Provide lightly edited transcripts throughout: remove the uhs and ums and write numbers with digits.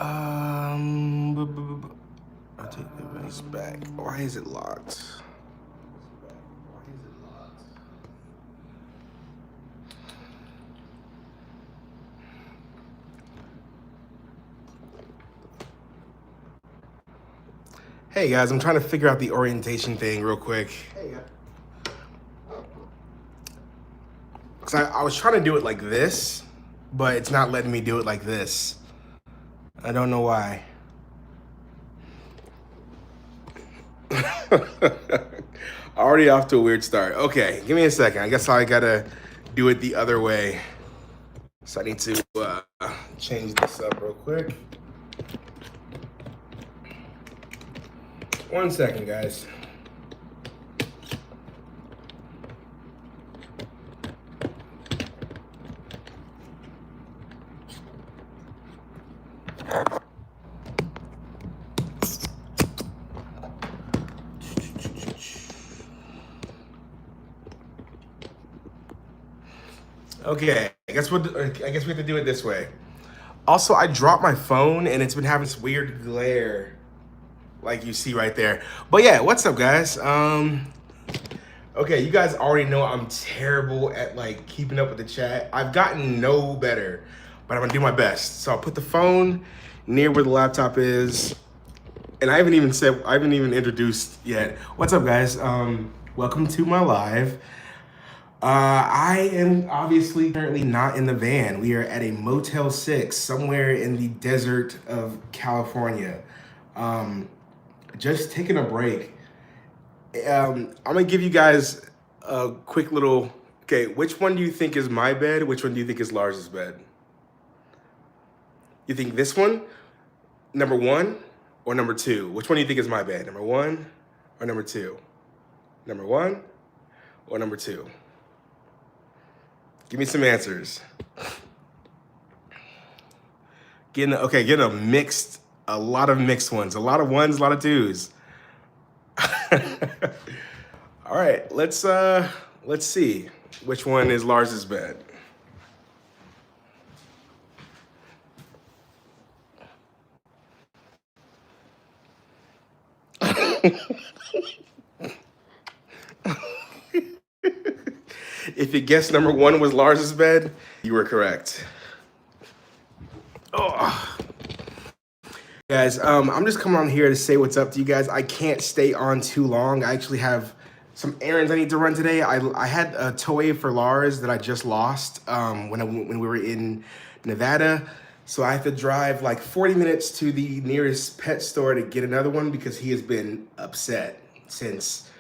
I'll take the race back. Why is it locked? Hey guys, I'm trying to figure out the orientation thing real quick. Because I was trying to do it like this, but it's not letting me do it like this. I don't know why. Already off to a weird start. Okay, give me a second. I guess I gotta do it the other way. So I need to change this up real quick. 1 second, guys. Okay, I guess we have to do it this way. Also, I dropped my phone and it's been having this weird glare, like you see right there. But yeah, what's up, guys? Okay, you guys already know I'm terrible at like keeping up with the chat. I've gotten no better, but I'm gonna do my best. So I'll put the phone near where the laptop is. And I haven't even introduced yet. What's up, guys? Welcome to my live. I am obviously currently not in the van. We are at a Motel 6 somewhere in the desert of California. Just taking a break. I'm gonna give you guys a quick little, okay, which one do you think is my bed? Which one do you think is Lars's bed? You think this one, number 1, or number 2? Which one do you think is my bed? Number 1 or number 2? Number 1 or number 2? Give me some answers. Getting a lot of mixed ones. A lot of 1s, a lot of 2s. All right, let's see which one is Lars's bed. If you guessed number 1 was Lars's bed, you were correct. Oh. Guys, I'm just coming on here to say what's up to you guys. I can't stay on too long. I actually have some errands I need to run today. I had a toy for Lars that I just lost when we were in Nevada. So I have to drive like 40 minutes to the nearest pet store to get another one because he has been upset since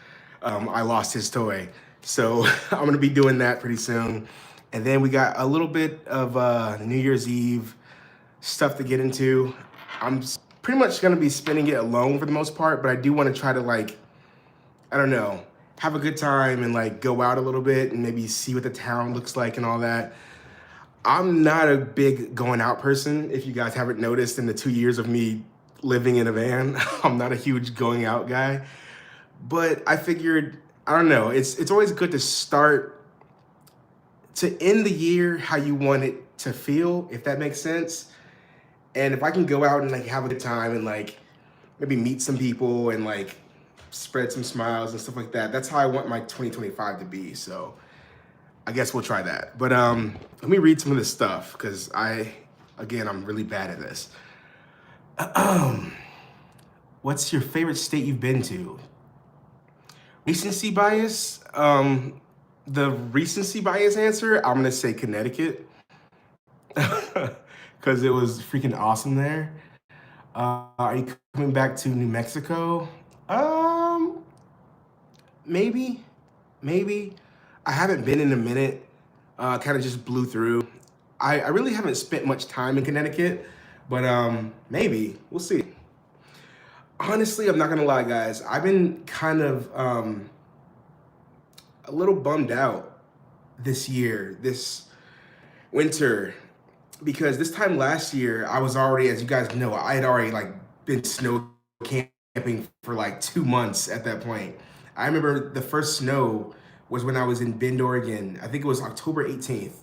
I lost his toy. So I'm gonna be doing that pretty soon. And then we got a little bit of New Year's Eve stuff to get into. I'm pretty much gonna be spending it alone for the most part, but I do wanna try to like, I don't know, have a good time and like go out a little bit and maybe see what the town looks like and all that. I'm not a big going out person. If you guys haven't noticed in the 2 years of me living in a van, I'm not a huge going out guy. But I figured, I don't know, it's always good to start, to end the year how you want it to feel, if that makes sense. And if I can go out and like have a good time and like maybe meet some people and like spread some smiles and stuff like that, that's how I want my 2025 to be. So I guess we'll try that. But let me read some of this stuff because I'm really bad at this. What's your favorite state you've been to? Recency bias. The recency bias answer, I'm gonna say Connecticut because it was freaking awesome there. Are you coming back to New Mexico? Maybe. I haven't been in a minute. Kind of just blew through. I really haven't spent much time in Connecticut, but maybe. We'll see. Honestly, I'm not gonna lie, guys. I've been kind of a little bummed out this year, this winter, because this time last year, I was already, as you guys know, I had already like been snow camping for like 2 months at that point. I remember the first snow was when I was in Bend, Oregon. I think it was October 18th,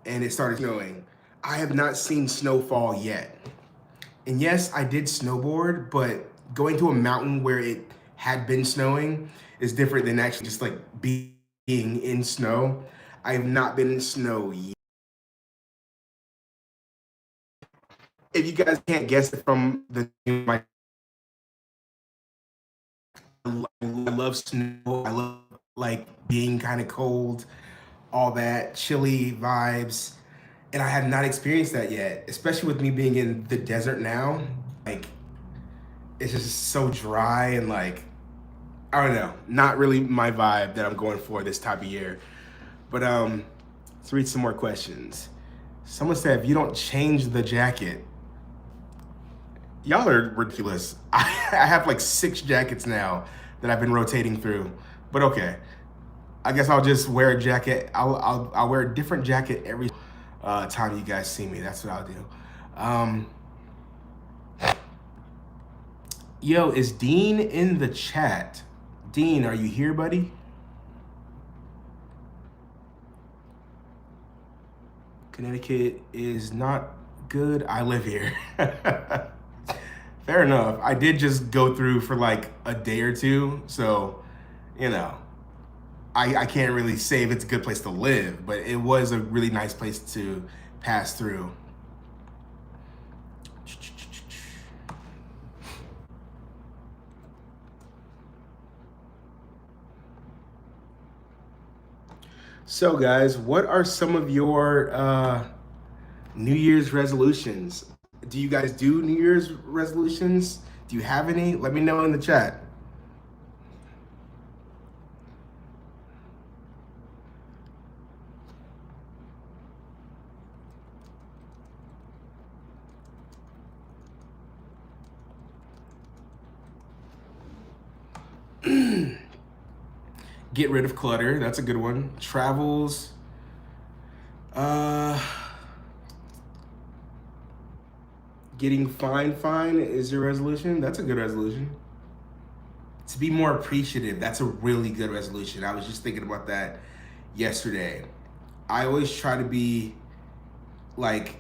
and it started snowing. I have not seen snowfall yet. And yes, I did snowboard, but going to a mountain where it had been snowing is different than actually just like being in snow. I have not been in snow yet. If you guys can't guess it from my, I love snow. I love like being kind of cold, all that chilly vibes, and I have not experienced that yet. Especially with me being in the desert now, like it's just so dry and like I don't know, not really my vibe that I'm going for this type of year. But let's read some more questions. Someone said, if you don't change the jacket, y'all are ridiculous. I have like 6 jackets now that I've been rotating through. But okay, I guess I'll just wear a jacket. I'll wear a different jacket every time you guys see me. That's what I'll do. Yo, is Dean in the chat? Dean, are you here, buddy? Connecticut is not good. I live here. Fair enough. I did just go through for like a day or two, so you know, I can't really say if it's a good place to live, but it was a really nice place to pass through. So guys, what are some of your New Year's resolutions? Do you guys do New Year's resolutions? Do you have any? Let me know in the chat. Get rid of clutter. That's a good one. Travels. Getting fine is your resolution. That's a good resolution. To be more appreciative. That's a really good resolution. I was just thinking about that yesterday. I always try to be like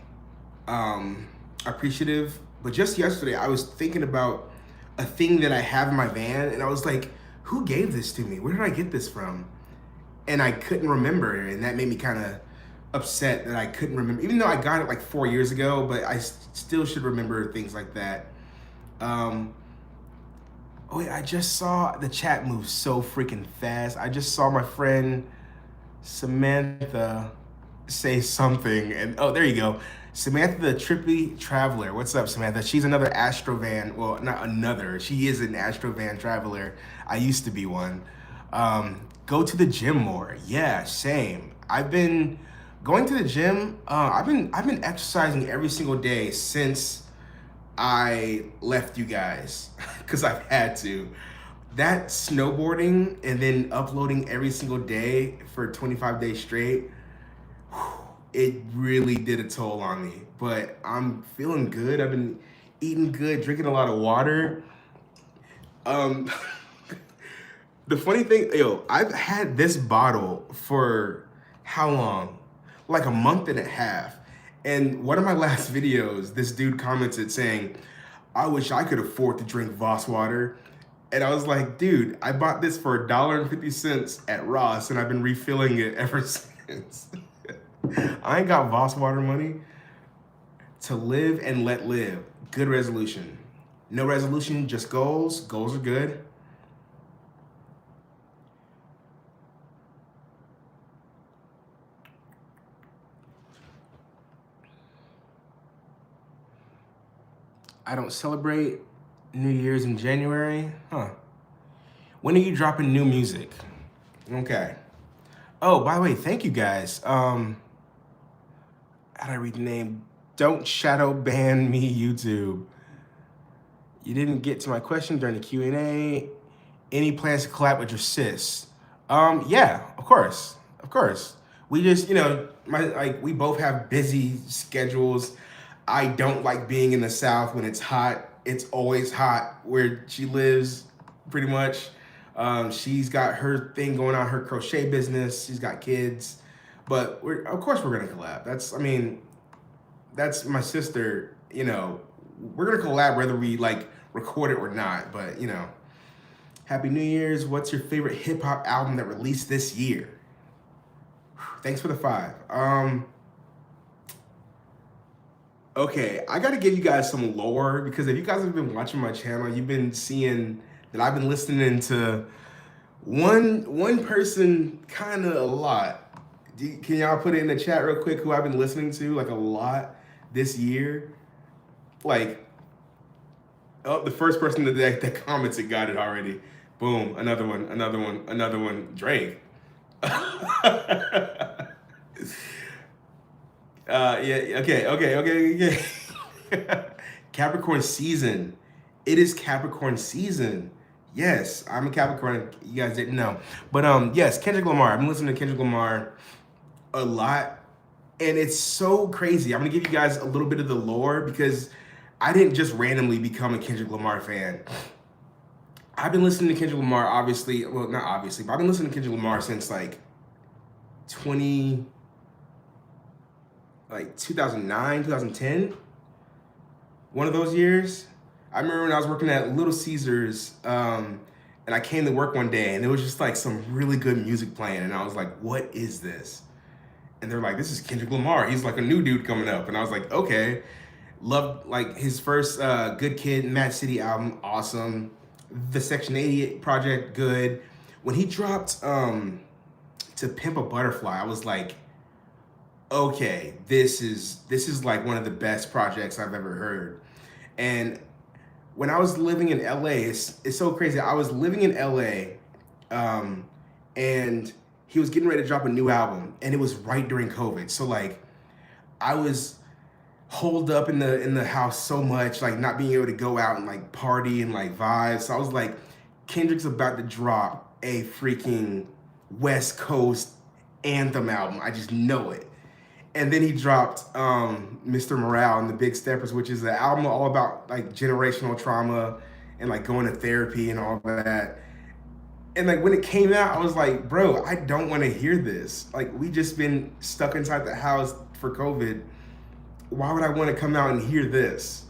appreciative, but just yesterday I was thinking about a thing that I have in my van, and I was like, who gave this to me? Where did I get this from? And I couldn't remember, and that made me kind of upset that I couldn't remember, even though I got it like 4 years ago, but I still should remember things like that. Oh wait, I just saw the chat move so freaking fast. I just saw my friend Samantha say something, and oh, there you go. Samantha the Trippy Traveler. What's up, Samantha? She's another Astrovan. Well, not another. She is an Astrovan traveler. I used to be one. Go to the gym more. Yeah, same. I've been going to the gym. I've been exercising every single day since I left you guys because I've had to. That snowboarding and then uploading every single day for 25 days straight, it really did a toll on me. But I'm feeling good. I've been eating good, drinking a lot of water. The funny thing, yo, I've had this bottle for how long? Like a month and a half. And one of my last videos, this dude commented saying, I wish I could afford to drink Voss water. And I was like, dude, I bought this for $1.50 at Ross, and I've been refilling it ever since. I ain't got Voss water money. To live and let live. Good resolution. No resolution, just goals. Goals are good. I don't celebrate New Year's in January. Huh. When are you dropping new music? Okay. Oh, by the way, thank you guys. How do I read the name? Don't shadow ban me, YouTube. You didn't get to my question during the Q&A. Any plans to collab with your sis? Yeah, of course. We just, we both have busy schedules. I don't like being in the South when it's hot. It's always hot where she lives, pretty much. She's got her thing going on, her crochet business. She's got kids, but of course we're gonna collab. That's my sister. we're gonna collab whether we like record it or not. But you know, Happy New Year's. What's your favorite hip hop album that released this year? Thanks for the 5. Okay, I gotta give you guys some lore because if you guys have been watching my channel, you've been seeing that I've been listening to one person kind of a lot. Can y'all put it in the chat real quick who I've been listening to like a lot this year? Like, oh, the first person that commented got it already. Boom, another one. Drake. Yeah, okay. Capricorn season. It is Capricorn season. Yes, I'm a Capricorn. You guys didn't know. But yes, Kendrick Lamar. I've been listening to Kendrick Lamar a lot. And it's so crazy. I'm gonna give you guys a little bit of the lore because I didn't just randomly become a Kendrick Lamar fan. I've been listening to Kendrick Lamar, obviously, well, not obviously, but I've been listening to Kendrick Lamar since like 2009, 2010. One of those years. I remember when I was working at Little Caesars, and I came to work one day and there was just like some really good music playing. And I was like, what is this? And they're like, this is Kendrick Lamar. He's like a new dude coming up. And I was like, okay. Loved like his first Good Kid, Mad City album, awesome. The Section 80 project, good. When he dropped To Pimp a Butterfly, I was like, okay, this is like one of the best projects I've ever heard. And when I was living in LA, it's so crazy. I was living in LA, and he was getting ready to drop a new album, and it was right during COVID. So like, I was holed up in the house so much, like not being able to go out and like party and like vibe. So I was like, Kendrick's about to drop a freaking West Coast anthem album. I just know it. And then he dropped Mr. Morale and the Big Steppers, which is an album all about like generational trauma and like going to therapy and all that. And like when it came out, I was like, bro, I don't want to hear this. Like we just been stuck inside the house for COVID. Why would I want to come out and hear this?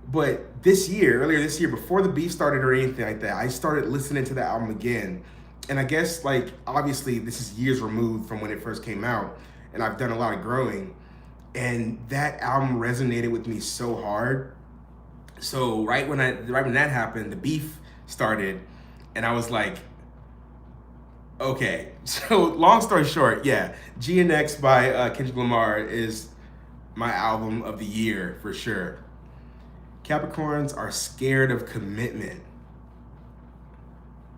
But earlier this year, before the beef started or anything like that, I started listening to the album again. And I guess like, obviously this is years removed from when it first came out. And I've done a lot of growing, and that album resonated with me so hard. So right when that happened, the beef started, and I was like, okay. So long story short, yeah, GNX by Kendrick Lamar is my album of the year for sure. Capricorns are scared of commitment.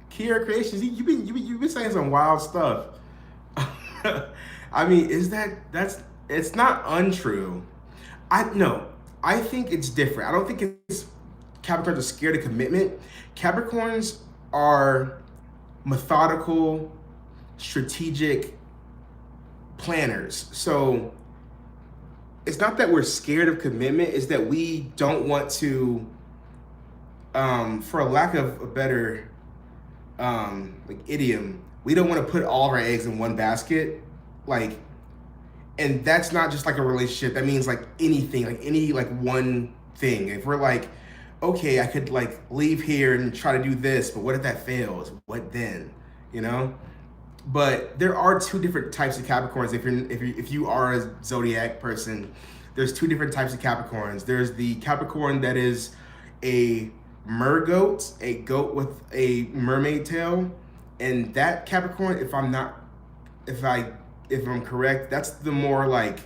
Kiera Creations, you've been saying some wild stuff. I mean, it's not untrue. I think it's different. I don't think it's Capricorns are scared of commitment. Capricorns are methodical, strategic planners. So it's not that we're scared of commitment, it's that we don't want to, for a lack of a better like idiom, we don't want to put all of our eggs in one basket. Like, and that's not just like a relationship. That means like anything, like any like one thing. If we're like, okay, I could like leave here and try to do this, but what if that fails? What then? You know? But there are two different types of Capricorns. If you are a zodiac person, there's two different types of Capricorns. There's the Capricorn that is a mergoat, a goat with a mermaid tail, and that Capricorn, if I'm correct, that's the more like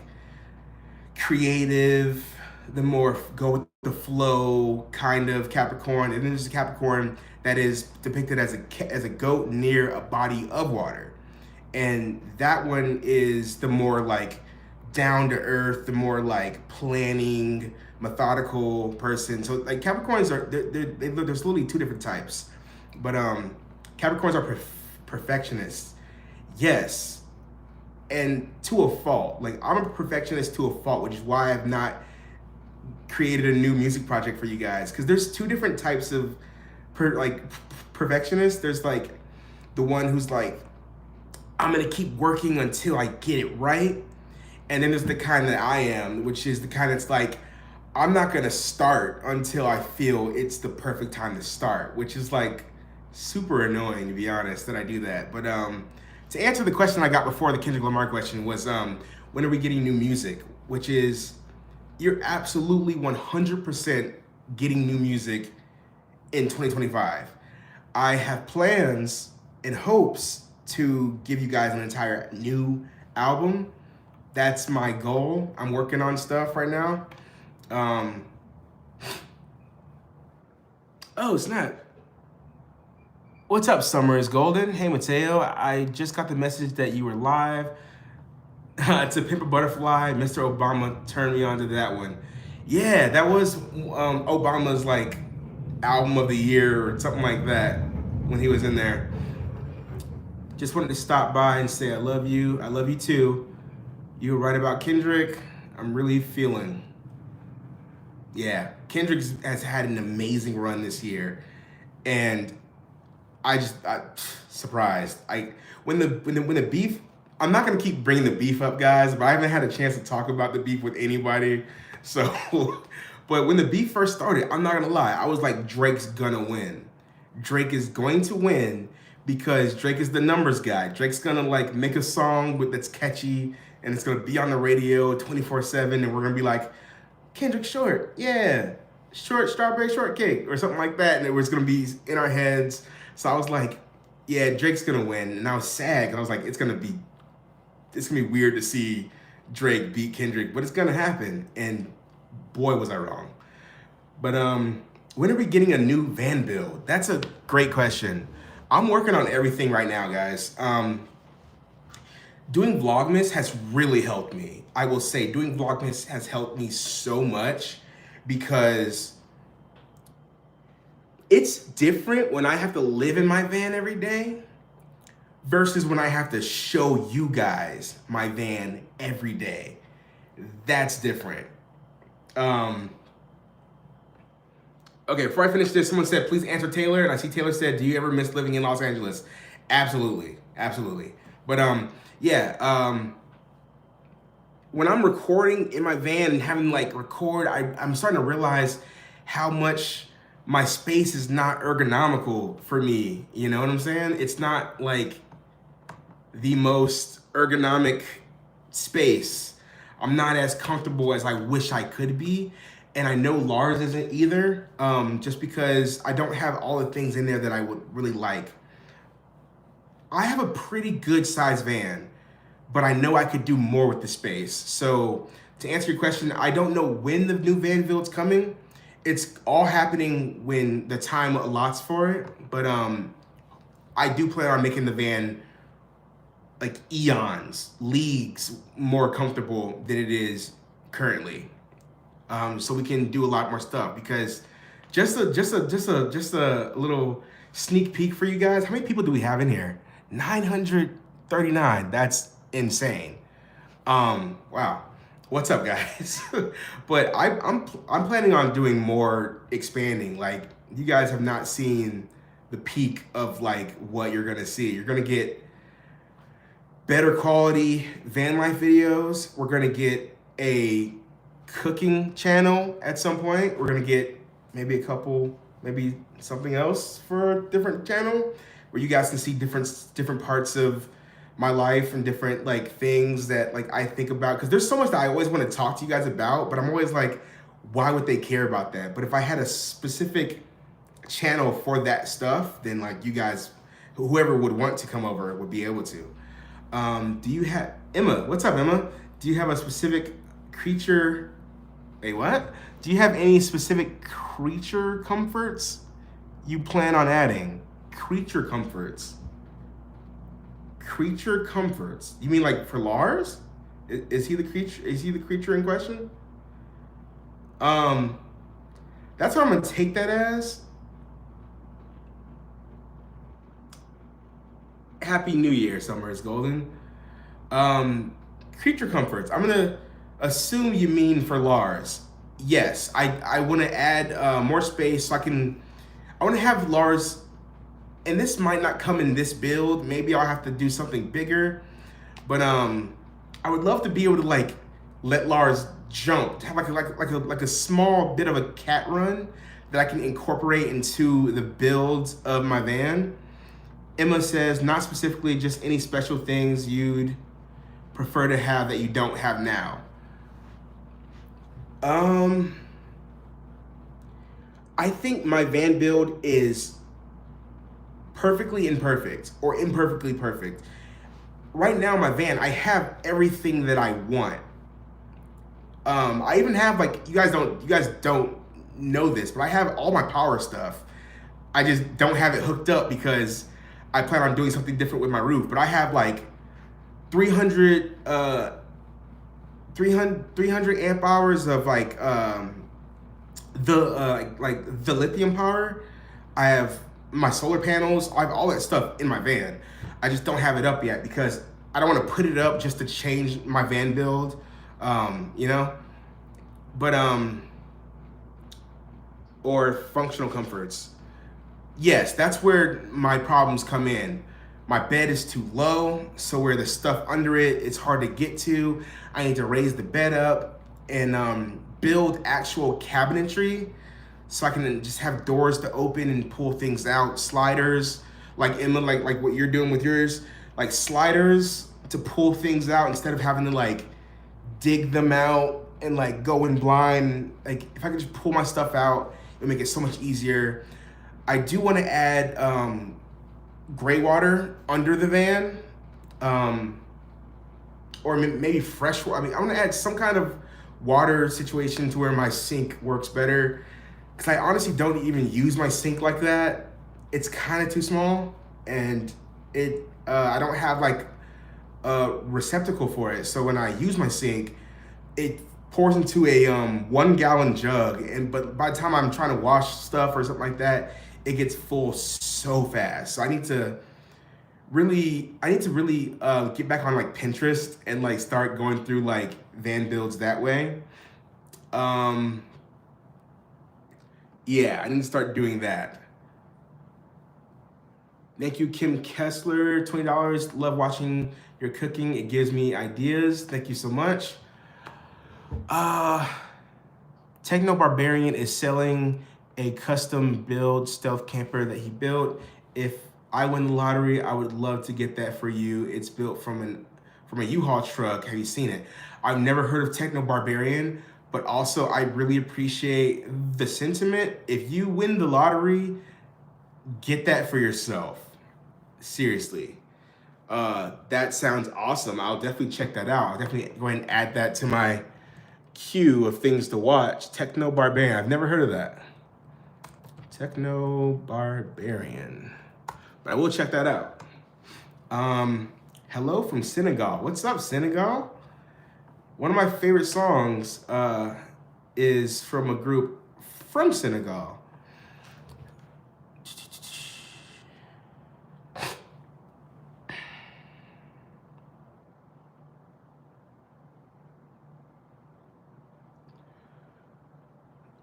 creative, the more go with the flow kind of Capricorn. And then there's a Capricorn that is depicted as a goat near a body of water. And that one is the more like down to earth, the more like planning, methodical person. So like Capricorns are, there's literally two different types. But Capricorns are perfectionists. Yes. And to a fault. Like I'm a perfectionist to a fault, which is why I've not created a new music project for you guys. Because there's two different types of perfectionists. There's like the one who's like, I'm gonna keep working until I get it right. And then there's the kind that I am, which is the kind that's like, I'm not gonna start until I feel it's the perfect time to start, which is like super annoying to be honest that I do that. But to answer the question I got before the Kendrick Lamar question was when are we getting new music? Which is you're absolutely 100% getting new music in 2025. I have plans and hopes to give you guys an entire new album. That's my goal. I'm working on stuff right now. Um, oh, snap. What's up, Summer is Golden? Hey, Mateo. I just got the message that you were live. To Pimp a Butterfly, Mr. Obama turned me on to that one. Yeah, that was Obama's like album of the year or something like that when he was in there. Just wanted to stop by and say I love you. I love you too. You were right about Kendrick. I'm really feeling. Yeah, Kendrick has had an amazing run this year, and I surprised. When the beef. I'm not gonna keep bringing the beef up, guys, but I haven't had a chance to talk about the beef with anybody. So, but when the beef first started, I'm not gonna lie, I was like, Drake's gonna win. Drake is going to win because Drake is the numbers guy. Drake's gonna like make a song that's catchy and it's gonna be on the radio 24/7, and we're gonna be like, Kendrick Short, yeah, short strawberry shortcake or something like that, and it was gonna be in our heads. So I was like, yeah, Drake's gonna win, and I was sad because I was like, it's gonna be weird to see Drake beat Kendrick, but it's gonna happen. And boy, was I wrong. But when are we getting a new van build? That's a great question. I'm working on everything right now, guys. Doing Vlogmas has really helped me. I will say doing Vlogmas has helped me so much because it's different when I have to live in my van every day versus when I have to show you guys my van every day. That's different. Okay, before I finish this, someone said, please answer Taylor. And I see Taylor said, do you ever miss living in Los Angeles? Absolutely, absolutely. But when I'm recording in my van and having like record, I'm starting to realize how much my space is not ergonomical for me. You know what I'm saying? It's not like the most ergonomic space. I'm not as comfortable as I wish I could be. And I know Lars isn't either, just because I don't have all the things in there that I would really like. I have a pretty good sized van, but I know I could do more with the space. So to answer your question, I don't know when the new van build's coming. It's all happening when the time allots for it. But I do plan on making the van like eons, leagues more comfortable than it is currently. So we can do a lot more stuff, because just a little sneak peek for you guys. How many people do we have in here? 939. That's insane. Wow. What's up, guys? But I'm planning on doing more expanding. Like, you guys have not seen the peak of like what you're gonna see. You're gonna get better quality van life videos. We're gonna get a cooking channel at some point. We're gonna get maybe something else for a different channel where you guys can see different parts of my life and different like things that like I think about, because there's so much that I always want to talk to you guys about, but I'm always like, why would they care about that? But if I had a specific channel for that stuff, then like you guys, whoever would want to come over would be able to. Do you have Emma? What's up, Emma? Do you have a specific creature? Wait, what? Do you have any specific creature comforts you plan on adding? Creature comforts. Creature comforts. You mean like for Lars? Is he the creature? Is he the creature in question? That's what I'm gonna take that as. Happy New Year, Summer is Golden. Creature comforts. I'm gonna assume you mean for Lars. Yes, I want to add more space so I want to have Lars, and this might not come in this build. Maybe I'll have to do something bigger, but I would love to be able to like let Lars jump, to have like a small bit of a cat run that I can incorporate into the build of my van. Emma says, not specifically, just any special things you'd prefer to have that you don't have now. I think my van build is perfectly imperfect or imperfectly perfect. Right now, my van, I have everything that I want. I even have like you guys don't know this, but I have all my power stuff. I just don't have it hooked up because I plan on doing something different with my roof. But I have like 300 amp hours of like the lithium power. I have my solar panels. I have all that stuff in my van. I just don't have it up yet because I don't want to put it up just to change my van build, you know. But or functional comforts. Yes, that's where my problems come in. My bed is too low, so where the stuff under it, it's hard to get to. I need to raise the bed up and build actual cabinetry so I can just have doors to open and pull things out. Sliders, like Emma, like what you're doing with yours, like sliders to pull things out instead of having to like dig them out and like go in blind. Like if I could just pull my stuff out, it'll make it so much easier. I do want to add gray water under the van, or maybe fresh water. I mean, I want to add some kind of water situation to where my sink works better, because I honestly don't even use my sink like that. It's kind of too small, and I don't have like a receptacle for it. So when I use my sink, it pours into a 1 gallon jug, but by the time I'm trying to wash stuff or something like that, it gets full so fast. So I need to really get back on like Pinterest and like start going through like van builds that way. Yeah, I need to start doing that. Thank you, Kim Kessler, $20. Love watching your cooking. It gives me ideas. Thank you so much. Techno Barbarian is selling a custom build stealth camper that he built. If I win the lottery, I would love to get that for you. It's built from a U-Haul truck. Have you seen it? I've never heard of Techno Barbarian, but also I really appreciate the sentiment. If you win the lottery, get that for yourself. Seriously. That sounds awesome. I'll definitely check that out. I'll definitely go ahead and add that to my queue of things to watch. Techno Barbarian. I've never heard of that. Techno Barbarian. But I will check that out. Hello from Senegal. What's up, Senegal? One of my favorite songs is from a group from Senegal.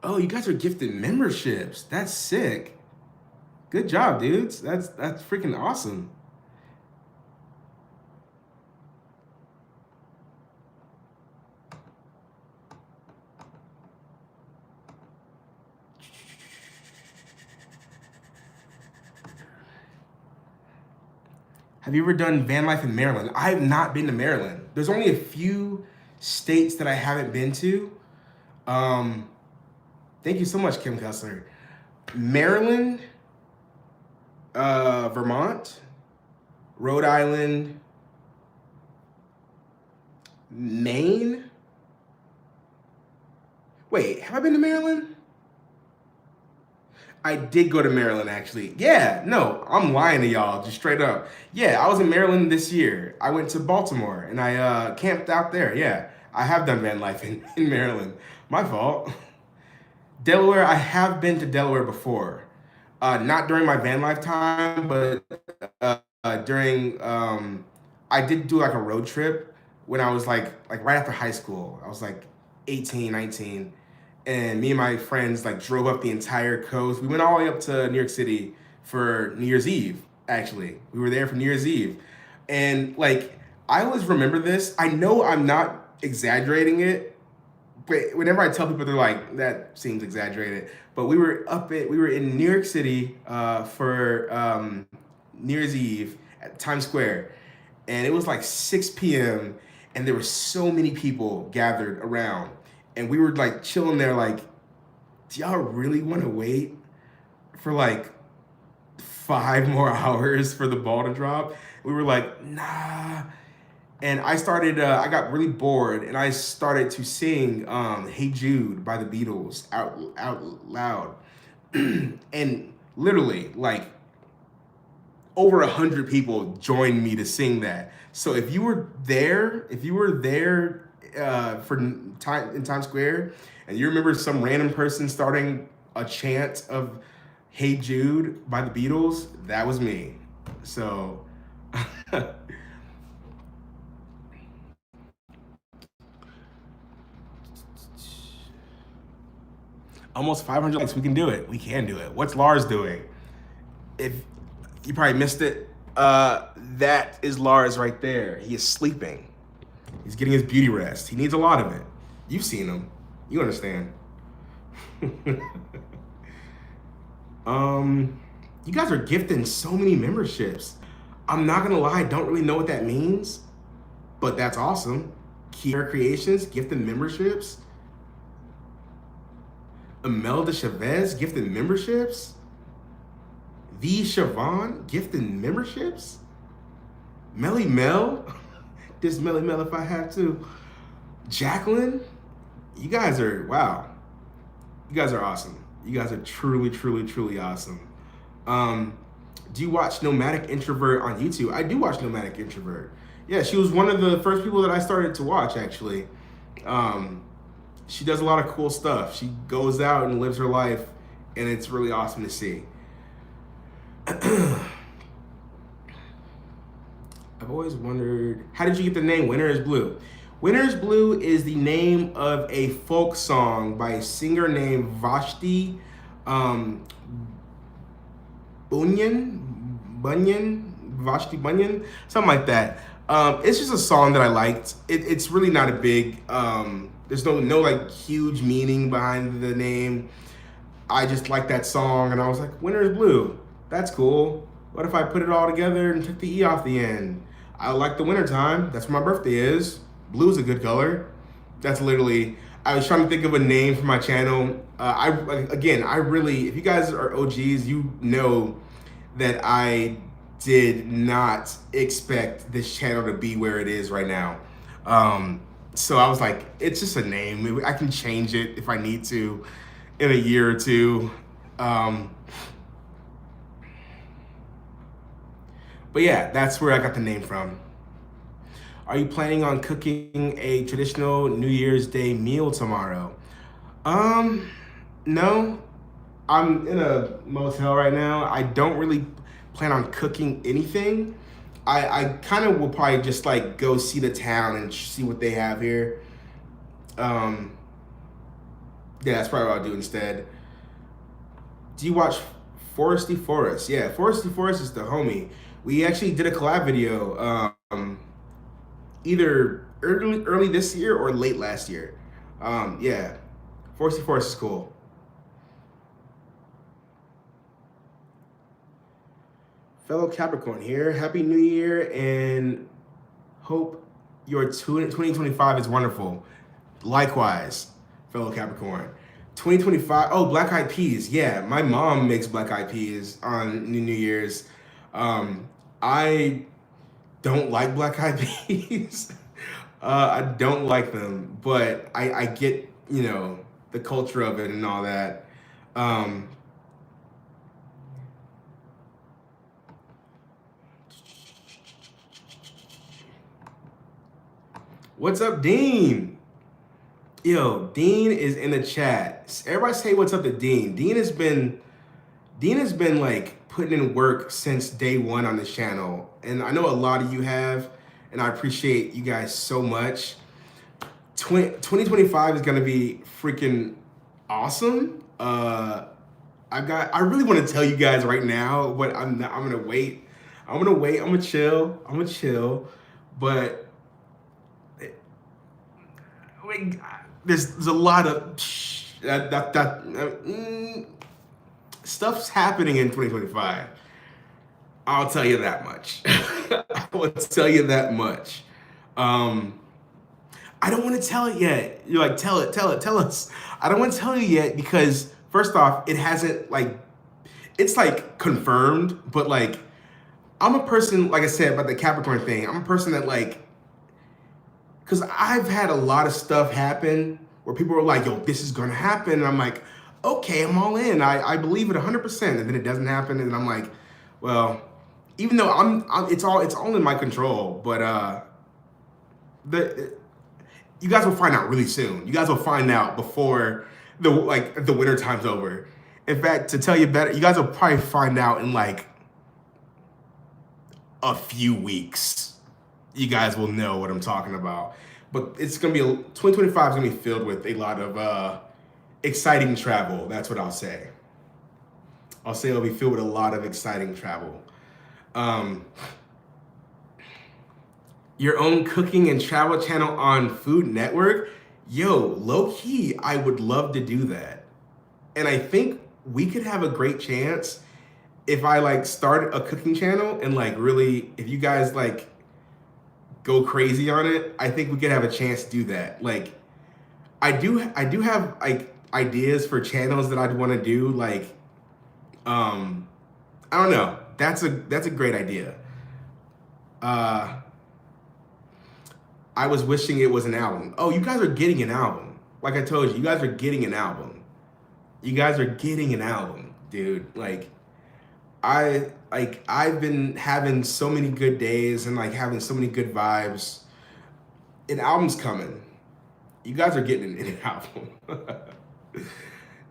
Oh, you guys are gifted memberships. That's sick. Good job, dudes. That's freaking awesome. Have you ever done van life in Maryland? I have not been to Maryland. There's only a few states that I haven't been to. Thank you so much, Kim Kessler. Maryland, Vermont, Rhode Island, Maine. Wait, have I been to Maryland? I did go to Maryland, actually. Yeah, no, I'm lying to y'all, just straight up. Yeah, I was in Maryland this year. I went to Baltimore and I camped out there. Yeah, I have done van life in Maryland. My fault. Delaware, I have been to Delaware before. Not during my van life time, but during, I did do like a road trip when I was like right after high school. I was like 18, 19. And me and my friends like drove up the entire coast. We went all the way up to New York City for New Year's Eve, actually. We were there for New Year's Eve. And like, I always remember this. I know I'm not exaggerating it. But whenever I tell people, they're like, that seems exaggerated. But we were in New York City for New Year's Eve at Times Square, and it was like 6 p.m. and there were so many people gathered around, and we were like chilling there, like, do y'all really want to wait for like 5 more hours for the ball to drop? We were like, nah. And I got really bored, and I started to sing "Hey Jude" by the Beatles out loud, and literally like over 100 people joined me to sing that. So if you were there for time in Times Square, and you remember some random person starting a chant of "Hey Jude" by the Beatles, that was me. So. Almost 500 likes. We can do it. We can do it. What's Lars doing? If you probably missed it, that is Lars right there. He is sleeping. He's getting his beauty rest. He needs a lot of it. You've seen him. You understand. You guys are gifting so many memberships. I'm not gonna lie, I don't really know what that means, but that's awesome. Kiara Creations gifting memberships. Imelda Chavez gifted memberships. V. Siobhan gifted memberships. Melly Mel, this Melly Mel if I have to. Jacqueline, you guys are, wow. You guys are awesome. You guys are truly, truly, truly awesome. Do you watch Nomadic Introvert on YouTube? I do watch Nomadic Introvert. Yeah, she was one of the first people that I started to watch, actually. She does a lot of cool stuff. She goes out and lives her life, and it's really awesome to see. I've always wondered, how did you get the name Winter is Blue? Winter is Blue is the name of a folk song by a singer named Vashti Vashti Bunyan, something like that. It's just a song that I liked. It's really not a big, there's no like huge meaning behind the name. I just like that song, and I was like, Winter is Blue. That's cool. What if I put it all together and took the E off the end? I like the winter time. That's where my birthday is. Blue is a good color. That's literally, I was trying to think of a name for my channel. I really, if you guys are OGs, you know that I did not expect this channel to be where it is right now. So I was like, it's just a name. Maybe I can change it if I need to in a year or two. But yeah, that's where I got the name from. Are you planning on cooking a traditional New Year's Day meal tomorrow? No. I'm in a motel right now. I don't really plan on cooking anything. I kind of will probably just like go see the town and see what they have here. Yeah, that's probably what I'll do instead. Do you watch Foresty Forest? Yeah, Foresty Forest is the homie. We actually did a collab video either early this year or late last year. Yeah, Foresty Forest is cool. Fellow Capricorn here, Happy New Year, and hope your 2025 is wonderful. Likewise, fellow Capricorn. 2025, oh, Black Eyed Peas. Yeah, my mom makes Black Eyed Peas on New Year's. I don't like Black Eyed Peas. I don't like them, but I get, you know, the culture of it and all that. What's up, Dean? Yo, Dean is in the chat. Everybody say what's up to Dean. Dean has been like putting in work since day one on this channel. And I know a lot of you have, and I appreciate you guys so much. 2025 is gonna be freaking awesome. I really want to tell you guys right now, but I'm gonna wait. I'm gonna chill. But Like, there's a lot of stuff's happening in 2025. I'll tell you that much. I will tell you that much. Um, I don't want to tell it yet. You're like, tell it, tell us. I don't want to tell you yet because first off, it hasn't like, it's like confirmed, but like, I'm a person, like I said about the Capricorn thing, I'm a person that like, because I've had a lot of stuff happen where people are like, yo, this is gonna happen. And I'm like, okay, I'm all in. I believe it 100%. And then it doesn't happen. And I'm like, well, even though it's all in my control, but the you guys will find out really soon. You guys will find out before the winter time's over. In fact, to tell you better, you guys will probably find out in like a few weeks. You guys will know what I'm talking about. But it's gonna be 2025 is gonna be filled with a lot of exciting travel. That's what I'll say. I'll say it'll be filled with a lot of exciting travel. Your own cooking and travel channel on Food Network? Yo, low key, I would love to do that. And I think we could have a great chance if I like start a cooking channel and like really, if you guys like go crazy on it, I think we could have a chance to do that. Like, I do have like ideas for channels that I'd want to do. Like, I don't know. That's a great idea. I was wishing it was an album. Oh, you guys are getting an album. Like I told you, you guys are getting an album. You guys are getting an album, dude. Like, I've been having so many good days and like having so many good vibes. An album's coming. You guys are getting an album.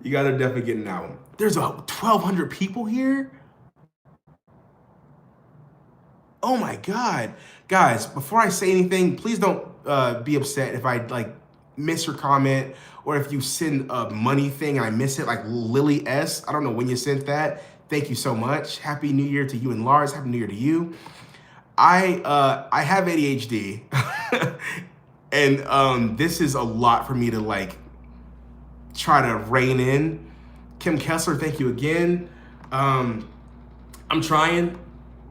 You guys are definitely getting an album. There's 1,200 people here. Oh my God. Guys, before I say anything, please don't be upset if I like miss your comment or if you send a money thing and I miss it, like Lily S. I don't know when you sent that. Thank you so much. Happy New Year to you and Lars. Happy New Year to you. I have ADHD and this is a lot for me to like try to rein in. Kim Kessler, thank you again. I'm trying,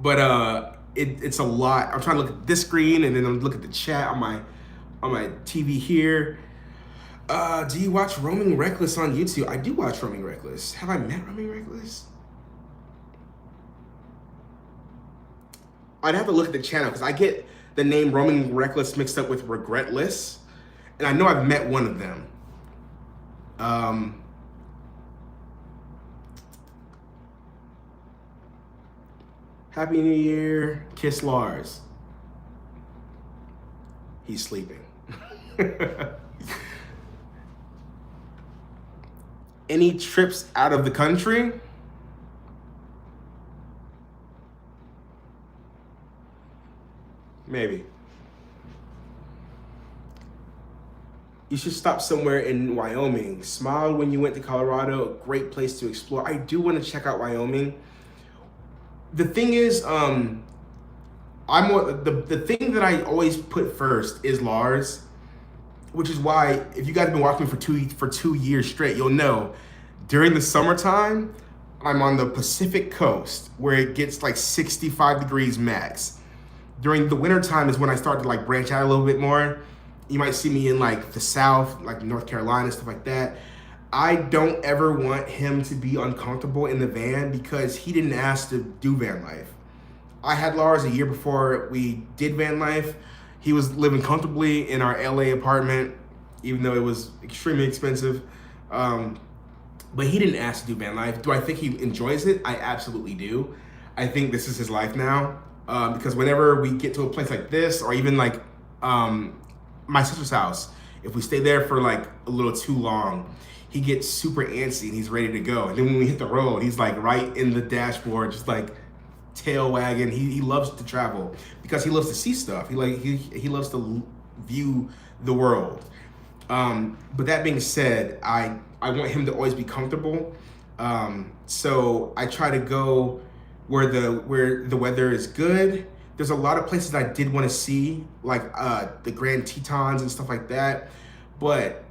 but it's a lot. I'm trying to look at this screen and then I'm look at the chat on my TV here. Do you watch Roaming Reckless on YouTube? I do watch Roaming Reckless. Have I met Roaming Reckless? I'd have to look at the channel because I get the name Roaming Reckless mixed up with Regretless, and I know I've met one of them. Happy New Year, kiss Lars. He's sleeping. Any trips out of the country? Maybe. You should stop somewhere in Wyoming. Smiled when you went to Colorado, a great place to explore. I do want to check out Wyoming. The thing is, the thing that I always put first is Lars, which is why if you guys have been watching me for 2 years straight, you'll know during the summertime, I'm on the Pacific coast where it gets like 65 degrees max. During the wintertime is when I start to like branch out a little bit more. You might see me in like the South, like North Carolina, stuff like that. I don't ever want him to be uncomfortable in the van because he didn't ask to do van life. I had Lars a year before we did van life. He was living comfortably in our LA apartment, even though it was extremely expensive. But he didn't ask to do van life. Do I think he enjoys it? I absolutely do. I think this is his life now. Because whenever we get to a place like this, or even like my sister's house, if we stay there for like a little too long, he gets super antsy and he's ready to go. And then when we hit the road, he's like right in the dashboard, just like tail wagging. He loves to travel because he loves to see stuff. He loves to view the world. But that being said, I want him to always be comfortable. So I try to go where the weather is good. There's a lot of places I did want to see, like the Grand Tetons and stuff like that. but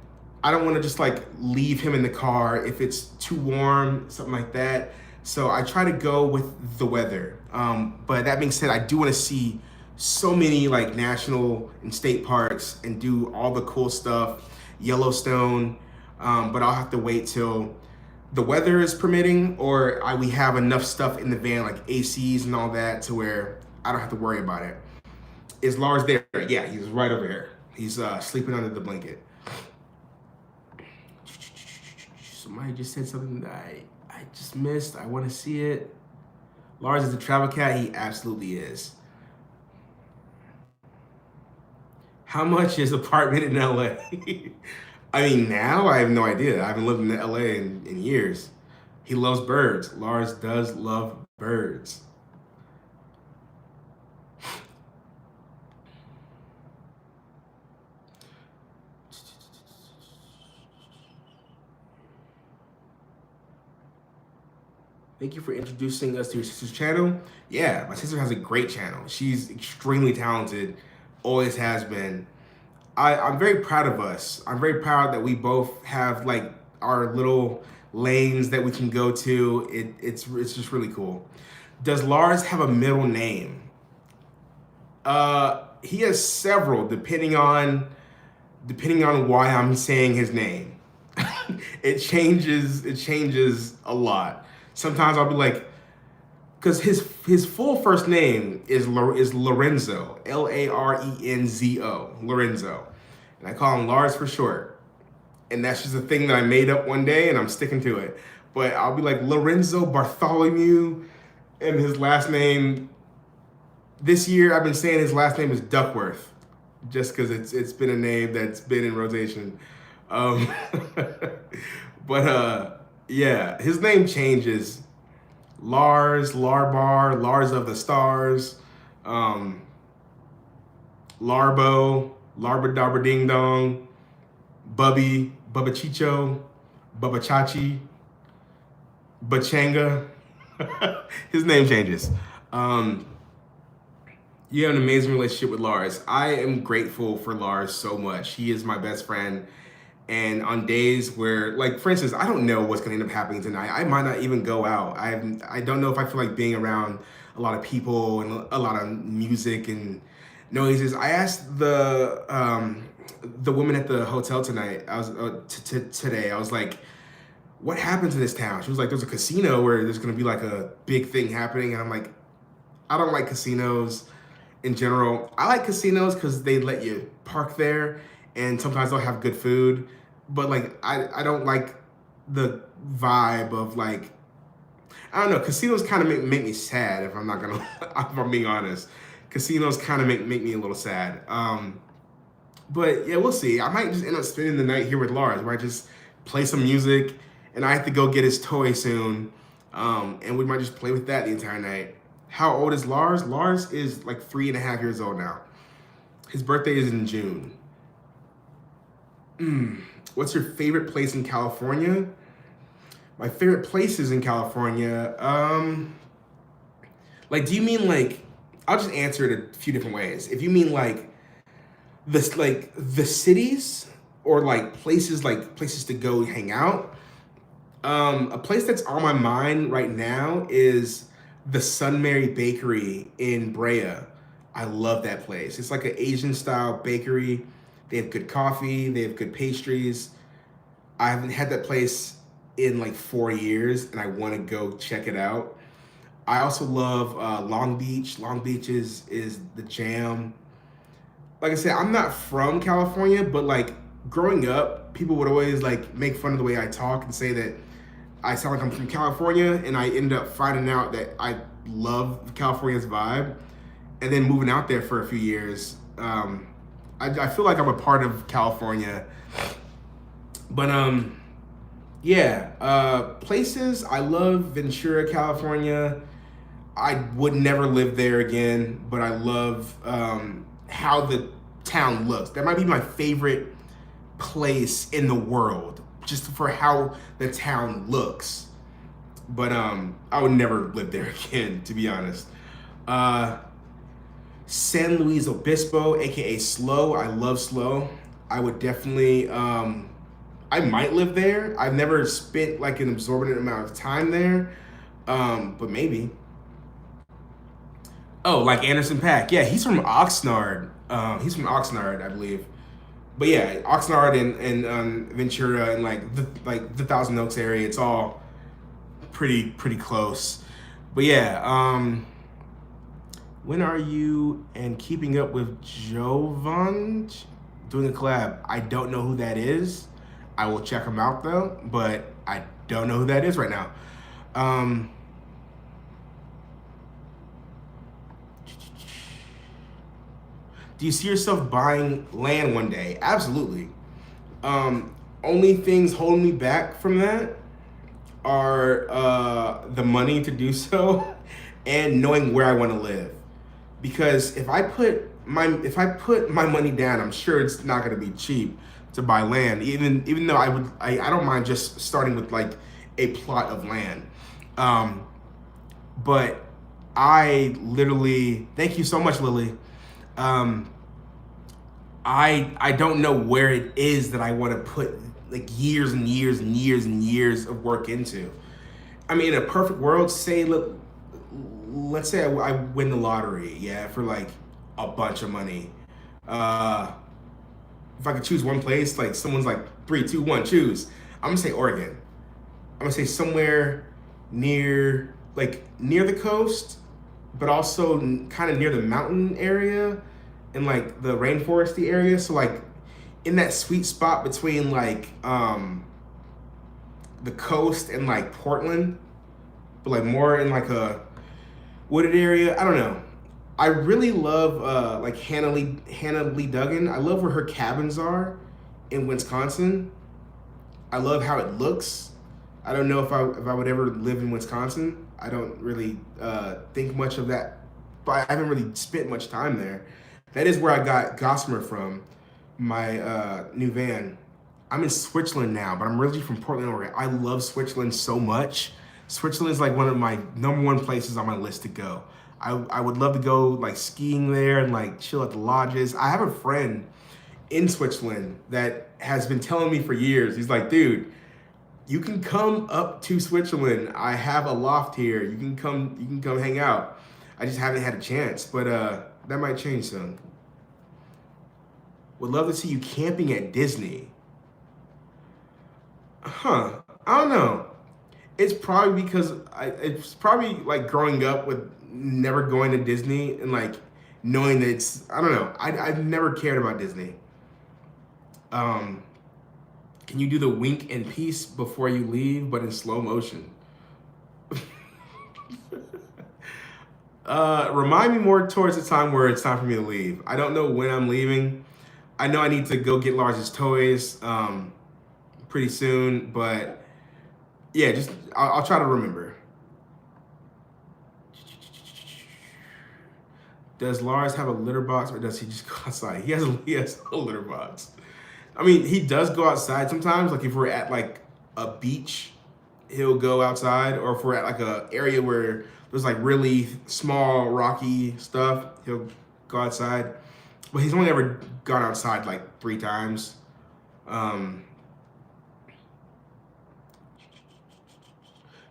I don't want to just like leave him in the car if it's too warm, something like that. So I try to go with the weather. But that being said, I do want to see so many like national and state parks and do all the cool stuff, Yellowstone. But I'll have to wait till the weather is permitting, or we have enough stuff in the van, like ACs and all that, to where I don't have to worry about it. Is Lars there? Yeah, he's right over here. He's sleeping under the blanket. Somebody just said something that I just missed. I want to see it. Lars is a travel cat. He absolutely is. How much is apartment in LA? I mean, now I have no idea. I haven't lived in LA in years. He loves birds. Lars does love birds. Thank you for introducing us to your sister's channel. Yeah, my sister has a great channel. She's extremely talented, always has been. I'm very proud of us. I'm very proud that we both have like our little lanes that we can go to. It's just really cool. Does Lars have a middle name? He has several, depending on why I'm saying his name. It changes a lot. Sometimes I'll be like, because his full first name is Lorenzo, Larenzo, Lorenzo, and I call him Lars for short. And that's just a thing that I made up one day, and I'm sticking to it. But I'll be like Lorenzo Bartholomew, and his last name. This year, I've been saying his last name is Duckworth, just because it's been a name that's been in rotation. Um, but yeah, his name changes. Lars, Larbar, Lars of the Stars, Larbo, Larba Darba Ding Dong, Bubby, Bubba Chicho, Bubba Chachi, Bachanga. His name changes. You have an amazing relationship with Lars. I am grateful for Lars so much. He is my best friend. And on days where, like, for instance, I don't know what's going to end up happening tonight. I might not even go out. I don't know if I feel like being around a lot of people and a lot of music and noises. I asked the woman at the hotel tonight. I was today. I was like, "What happens in this town?" She was like, "There's a casino where there's going to be like a big thing happening." And I'm like, "I don't like casinos in general. I like casinos because they let you park there, and sometimes they'll have good food." But like, I don't like the vibe of like, I don't know, casinos kind of make me sad if I'm not gonna, if I'm being honest. Casinos kind of make me a little sad. But yeah, we'll see. I might just end up spending the night here with Lars, where I just play some music, and I have to go get his toy soon. And we might just play with that the entire night. How old is Lars? Lars is like 3.5 years old now. His birthday is in June. What's your favorite place in California? My favorite places in California, like, do you mean like, I'll just answer it a few different ways. If you mean like the cities, or like places to go hang out, a place that's on my mind right now is the Sun Mary Bakery in Brea. I love that place. It's like an Asian style bakery. They have good coffee. They have good pastries. I haven't had that place in like 4 years, and I want to go check it out. I also love Long Beach. Long Beach is the jam. Like I said, I'm not from California, but like growing up, people would always like make fun of the way I talk and say that I sound like I'm from California, and I ended up finding out that I love California's vibe. And then moving out there for a few years, I feel like I'm a part of California. But yeah, places, I love Ventura, California. I would never live there again, but I love how the town looks. That might be my favorite place in the world, just for how the town looks. But I would never live there again, to be honest. San Luis Obispo, aka Slow. I love Slow. I would definitely, I might live there. I've never spent like an absorbent amount of time there, but maybe. Oh, like Anderson Paak. Yeah, he's from Oxnard. He's from Oxnard, I believe. But yeah, Oxnard and Ventura and like the Thousand Oaks area. It's all pretty close. But yeah, when are you and keeping up with Jovan doing a collab? I don't know who that is. I will check him out though, but I don't know who that is right now. Um, do you see yourself buying land one day? Absolutely. Only things holding me back from that are the money to do so and knowing where I want to live. Because if I put my money down, I'm sure it's not going to be cheap to buy land. Even though I don't mind just starting with like a plot of land. But I literally, thank you so much, Lily. Um, I don't know where it is that I want to put like years and years and years and years of work into. I mean, in a perfect world, say let's say I win the lottery, yeah, for like a bunch of money. Uh, if I could choose one place, like someone's like three, two, one, choose. I'm gonna say Oregon. I'm gonna say somewhere near the coast, but also kind of near the mountain area and like the rainforesty area. So like in that sweet spot between like the coast and like Portland, but like more in like a wooded area. I don't know. I really love like Hannah Lee Duggan. I love where her cabins are in Wisconsin. I love how it looks. I don't know if I would ever live in Wisconsin. I don't really think much of that, but I haven't really spent much time there. That is where I got Gossamer from, my new van. I'm in Switzerland now, but I'm originally from Portland, Oregon. I love Switzerland so much. Switzerland is like one of my number one places on my list to go. I would love to go like skiing there and like chill at the lodges. I have a friend in Switzerland that has been telling me for years. He's like, dude, you can come up to Switzerland. I have a loft here. You can come hang out. I just haven't had a chance, but that might change soon. Would love to see you camping at Disney. Huh. I don't know. It's probably because it's probably like growing up with never going to Disney and like knowing that I don't know. I've never cared about Disney. Um, can you do the wink and peace before you leave, but in slow motion? Remind me more towards the time where it's time for me to leave. I don't know when I'm leaving. I know I need to go get Lars's toys pretty soon, but yeah, just I'll try to remember. Does Lars have a litter box or does he just go outside? He has a litter box. I mean, he does go outside sometimes. Like if we're at like a beach, he'll go outside, or if we're at like a area where there's like really small rocky stuff, he'll go outside. But he's only ever gone outside like 3 times. Um,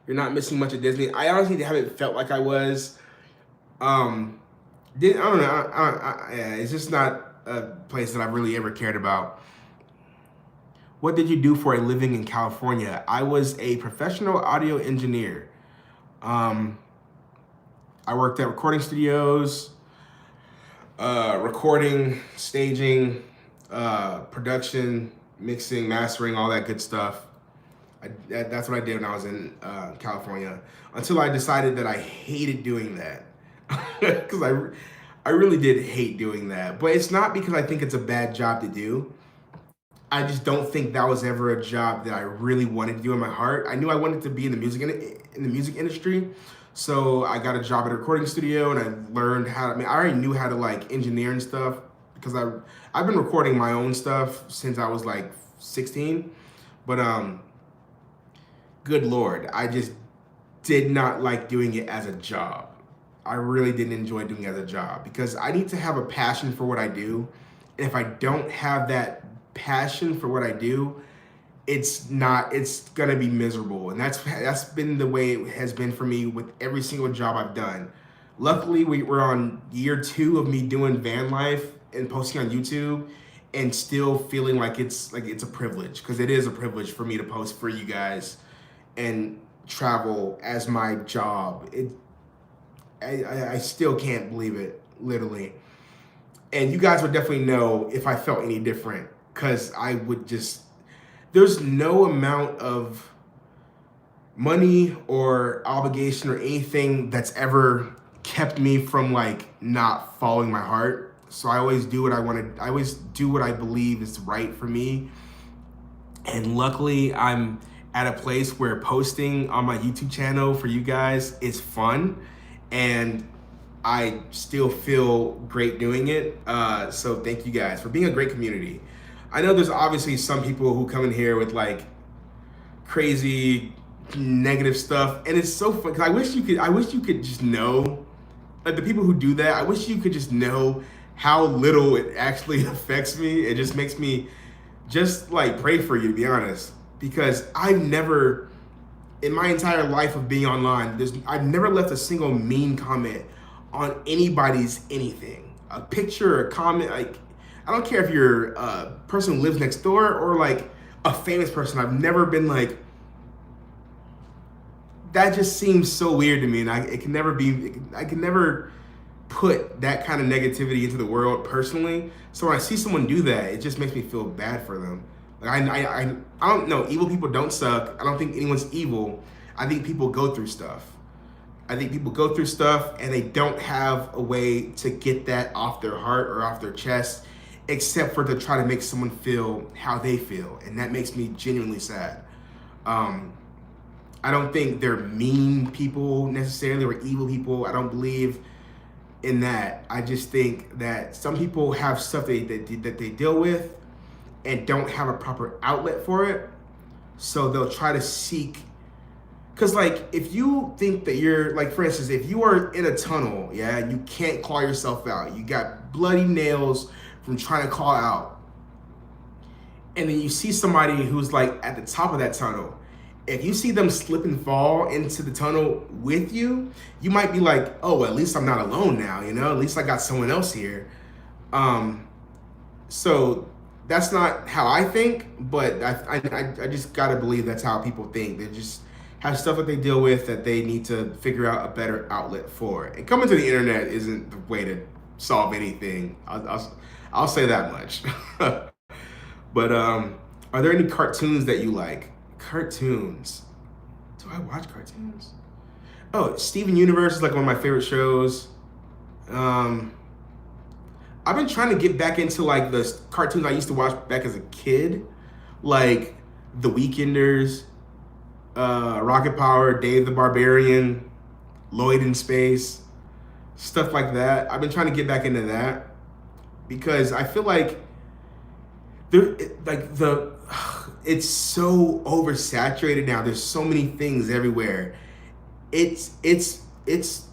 you're not missing much of Disney. I honestly haven't felt like I was. I don't know. Yeah, it's just not a place that I've really ever cared about. What did you do for a living in California? I was a professional audio engineer. Um, I worked at recording studios, recording, staging, production, mixing, mastering, all that good stuff. That's what I did when I was in California. Until I decided that I hated doing that, because I really did hate doing that. But it's not because I think it's a bad job to do. I just don't think that was ever a job that I really wanted to do in my heart. I knew I wanted to be in the music industry, so I got a job at a recording studio and I learned how. I mean, I already knew how to like engineer and stuff because I've been recording my own stuff since I was like 16. But good Lord, I just did not like doing it as a job. I really didn't enjoy doing it as a job because I need to have a passion for what I do. And if I don't have that passion for what I do, it's gonna be miserable. And that's been the way it has been for me with every single job I've done. Luckily, we're on year 2 of me doing van life and posting on YouTube, and still feeling like it's a privilege, because it is a privilege for me to post for you guys and travel as my job. I still can't believe it, literally. And you guys would definitely know if I felt any different, because I would just, there's no amount of money or obligation or anything that's ever kept me from like not following my heart. So I always do what I want to, I always do what I believe is right for me. And luckily I'm at a place where posting on my YouTube channel for you guys is fun, and I still feel great doing it. So thank you guys for being a great community. I know there's obviously some people who come in here with like crazy negative stuff, and it's so fun because I wish you could just know, like the people who do that, I wish you could just know how little it actually affects me. It just makes me just like pray for you, to be honest, because I've never, in my entire life of being online, I've never left a single mean comment on anybody's anything. A picture, a comment, like, I don't care if you're a person who lives next door or like a famous person. I've never been like, that just seems so weird to me, and I can never put that kind of negativity into the world personally. So when I see someone do that, it just makes me feel bad for them. Like I don't know, evil people don't suck. I don't think anyone's evil. I think people go through stuff. And they don't have a way to get that off their heart or off their chest, except for to try to make someone feel how they feel. And that makes me genuinely sad. I don't think they're mean people necessarily or evil people. I don't believe in that. I just think that some people have stuff that they deal with and don't have a proper outlet for it. So they'll try to seek, because like if you think that you're, like for instance, if you are in a tunnel, yeah, you can't claw yourself out. You got bloody nails from trying to claw out. And then you see somebody who's like at the top of that tunnel. If you see them slip and fall into the tunnel with you, you might be like, oh, well, at least I'm not alone now, you know? At least I got someone else here. So that's not how I think, but I just gotta believe that's how people think. They just have stuff that they deal with that they need to figure out a better outlet for. And coming to the internet isn't the way to solve anything. I'll say that much. But are there any cartoons that you like? Cartoons. Do I watch cartoons? Oh, Steven Universe is like one of my favorite shows. I've been trying to get back into like the cartoons I used to watch back as a kid, like The Weekenders, Rocket Power, Dave the Barbarian, Lloyd in Space, stuff like that. I've been trying to get back into that because I feel like it's so oversaturated now. There's so many things everywhere. It's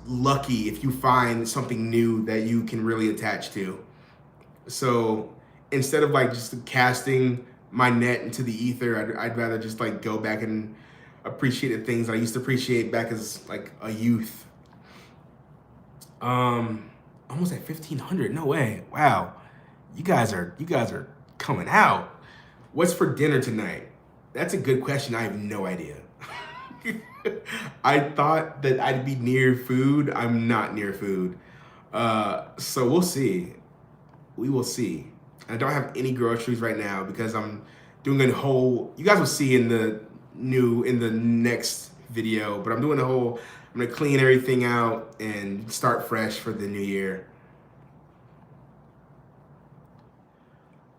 lucky if you find something new that you can really attach to. So instead of like just casting my net into the ether, I'd rather just like go back and appreciate the things I used to appreciate back as like a youth. Almost at 1,500. No way. Wow. You guys are coming out. What's for dinner tonight? That's a good question. I have no idea. I thought that I'd be near food. I'm not near food. So we'll see. We will see. I don't have any groceries right now because I'm doing a whole, you guys will see in the next video, but I'm gonna clean everything out and start fresh for the new year.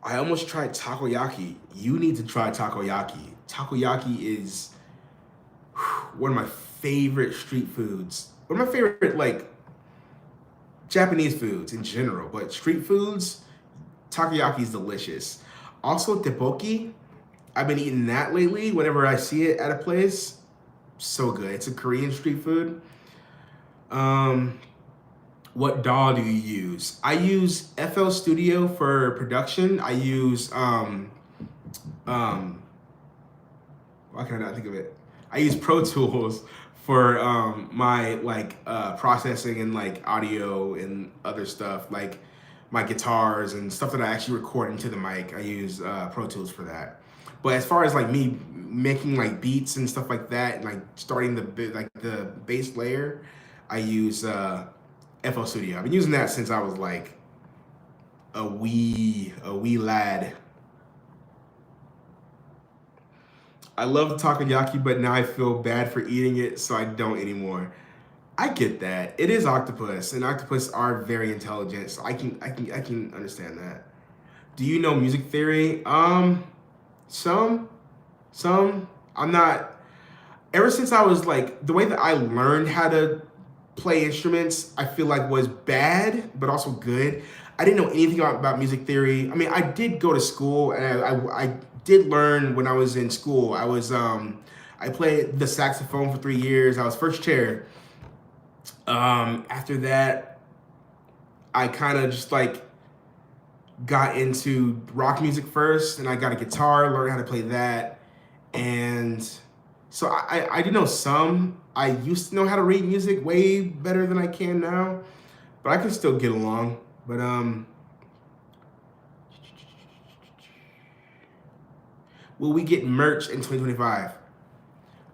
I almost tried takoyaki. You need to try takoyaki. Takoyaki is one of my favorite street foods. One of my favorite like Japanese foods in general, but street foods, takoyaki is delicious. Also tteokbokki, I've been eating that lately whenever I see it at a place. So good. It's a Korean street food. What DAW do you use? I use FL Studio for production. I use Um, why can I not think of it? I use Pro Tools for my like processing and like audio and other stuff, like my guitars and stuff that I actually record into the mic. I use Pro Tools for that. But as far as like me making like beats and stuff like that, and like starting the bass layer, I use FL Studio. I've been using that since I was like a wee lad. I love takoyaki, but now I feel bad for eating it, so I don't anymore. I get that. It is octopus, and octopus are very intelligent, so I can understand that. Do you know music theory? Some, some. I'm not. Ever since I was like the way that I learned how to play instruments, I feel like was bad, but also good. I didn't know anything about music theory. I mean, I did go to school, and I did learn when I was in school. I played the saxophone for 3 years. I was first chair. After that, I kind of just like got into rock music first, and I got a guitar, learned how to play that, and so I do know some. I used to know how to read music way better than I can now, but I can still get along. But will we get merch in 2025?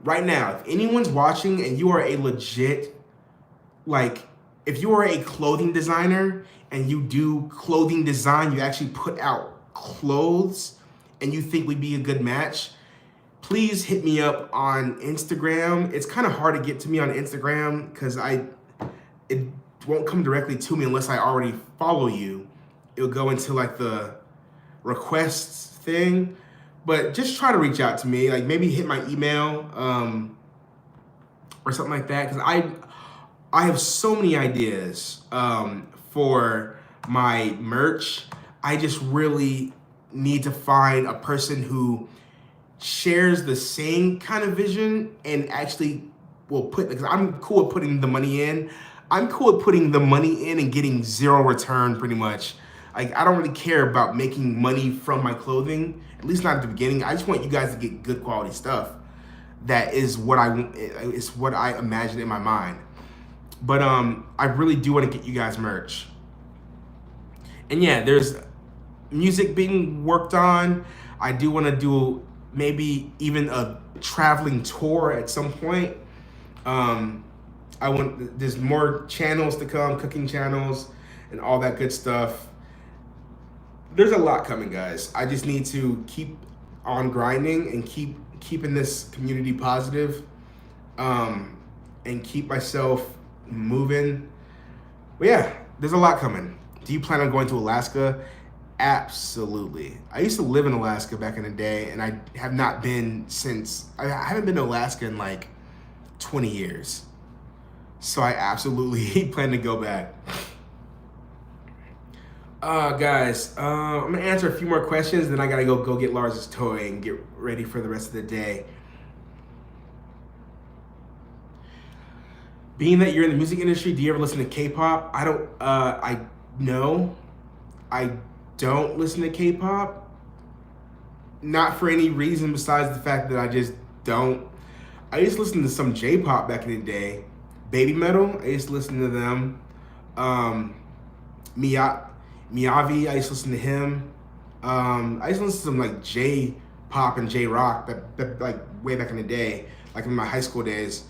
Right now, if anyone's watching and you are a legit, like, if you are a clothing designer and you do clothing design, you actually put out clothes and you think we'd be a good match, please hit me up on Instagram. It's kind of hard to get to me on Instagram because it won't come directly to me unless I already follow you. It'll go into like the requests thing, but just try to reach out to me. Like maybe hit my email or something like that, because I have so many ideas for my merch. I just really need to find a person who shares the same kind of vision and actually will put, because I'm cool with putting the money in. I'm cool with putting the money in and getting zero return pretty much. Like I don't really care about making money from my clothing, at least not at the beginning. I just want you guys to get good quality stuff. That is what I imagine in my mind. But I really do want to get you guys merch. And yeah, there's music being worked on. I do want to do maybe even a traveling tour at some point. There's more channels to come, cooking channels and all that good stuff. There's a lot coming, guys. I just need to keep on grinding and keeping this community positive, and keep myself moving. But yeah, there's a lot coming. Do you plan on going to Alaska? Absolutely. I used to live in Alaska back in the day, and I have not been since. I haven't been to Alaska in like 20 years. So I absolutely plan to go back. Guys, I'm gonna answer a few more questions, then I gotta go get Lars's toy and get ready for the rest of the day. Being that you're in the music industry, do you ever listen to K-pop? I don't listen to K-pop. Not for any reason besides the fact that I just don't. I used to listen to some J-pop back in the day. Baby Metal, I used to listen to them. Miyavi, I used to listen to him. I used to listen to some like J-pop and J-rock that like way back in the day, like in my high school days.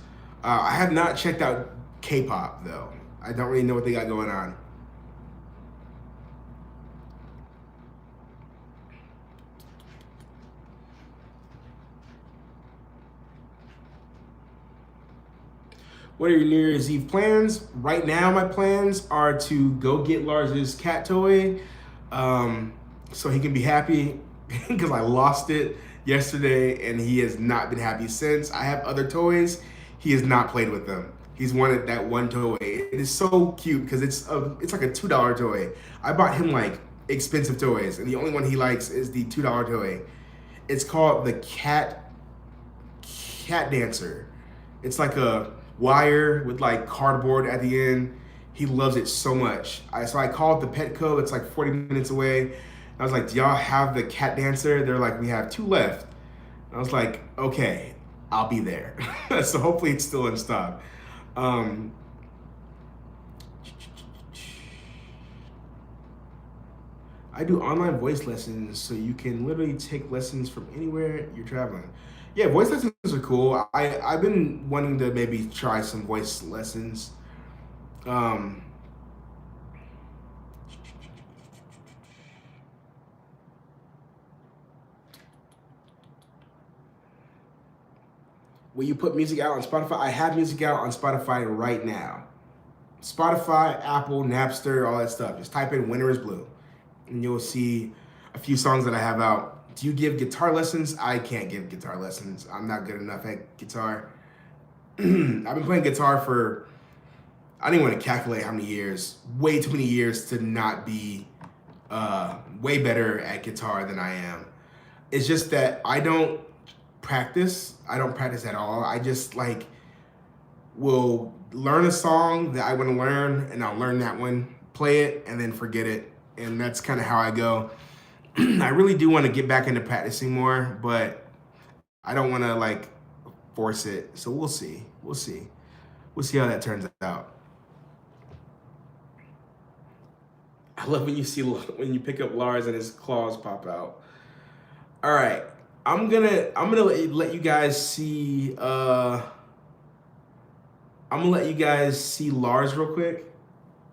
I have not checked out K-pop though. I don't really know what they got going on. What are your New Year's Eve plans? Right now, my plans are to go get Lars's cat toy, so he can be happy because I lost it yesterday and he has not been happy since. I have other toys. He has not played with them. He's wanted that one toy. It is so cute because it's like a $2 toy. I bought him like expensive toys, and the only one he likes is the $2 toy. It's called the cat dancer. It's like a wire with like cardboard at the end. He loves it so much. So I called the Petco. It's like 40 minutes away. I was like, do y'all have the cat dancer? They're like, we have 2 left. I was like, okay, I'll be there. So hopefully it's still in stock. I do online voice lessons, so you can literally take lessons from anywhere you're traveling. Yeah, voice lessons are cool. I've been wanting to maybe try some voice lessons. Um, will you put music out on Spotify? I have music out on Spotify right now. Spotify, Apple, Napster, all that stuff. Just type in Winter is Blue, and you'll see a few songs that I have out. Do you give guitar lessons? I can't give guitar lessons. I'm not good enough at guitar. I've been playing guitar for, I don't even want to calculate how many years. Way too many years to not be way better at guitar than I am. It's just that I don't practice. I don't practice at all. I just like will learn a song that I want to learn, and I'll learn that one, play it, and then forget it. And that's kind of how I go. I really do want to get back into practicing more, but I don't want to like force it. So we'll see. We'll see. We'll see how that turns out. I love when you pick up Lars and his claws pop out. All right, I'm gonna let you guys see. I'm gonna let you guys see Lars real quick,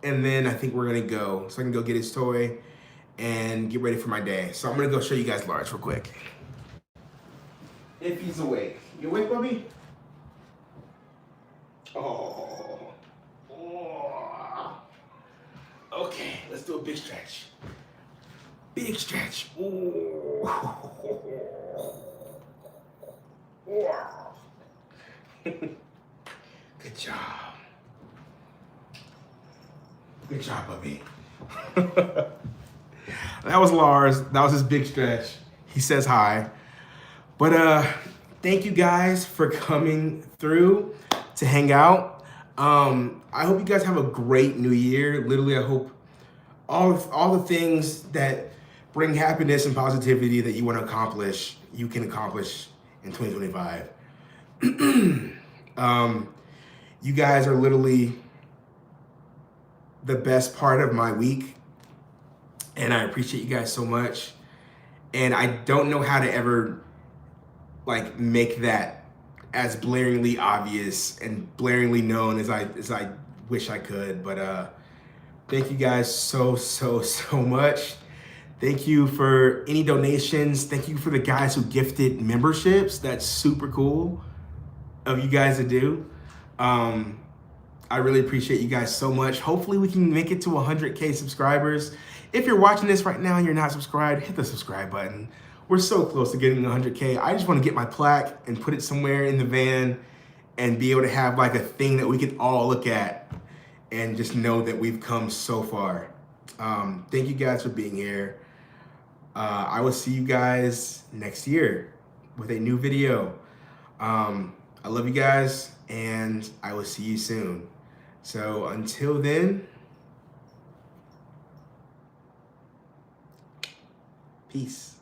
and then I think we're gonna go so I can go get his toy and get ready for my day. So I'm gonna go show you guys Lars real quick. If he's awake. You awake, Bubby? Oh. Okay, let's do a big stretch. Big stretch. Ooh. Good job. Good job, Bubby. That was Lars. That was his big stretch. He says hi. But thank you guys for coming through to hang out. I hope you guys have a great new year. Literally, I hope all the things that bring happiness and positivity that you want to accomplish, you can accomplish in 2025. You guys are literally the best part of my week, and I appreciate you guys so much. And I don't know how to ever like make that as blaringly obvious and blaringly known as I wish I could. But thank you guys so much. Thank you for any donations. Thank you for the guys who gifted memberships. That's super cool of you guys to do. I really appreciate you guys so much. Hopefully we can make it to 100K subscribers. If you're watching this right now and you're not subscribed, hit the subscribe button. We're so close to getting 100K. I just want to get my plaque and put it somewhere in the van and be able to have like a thing that we can all look at and just know that we've come so far. Thank you guys for being here. I will see you guys next year with a new video. I love you guys, and I will see you soon. So until then, peace.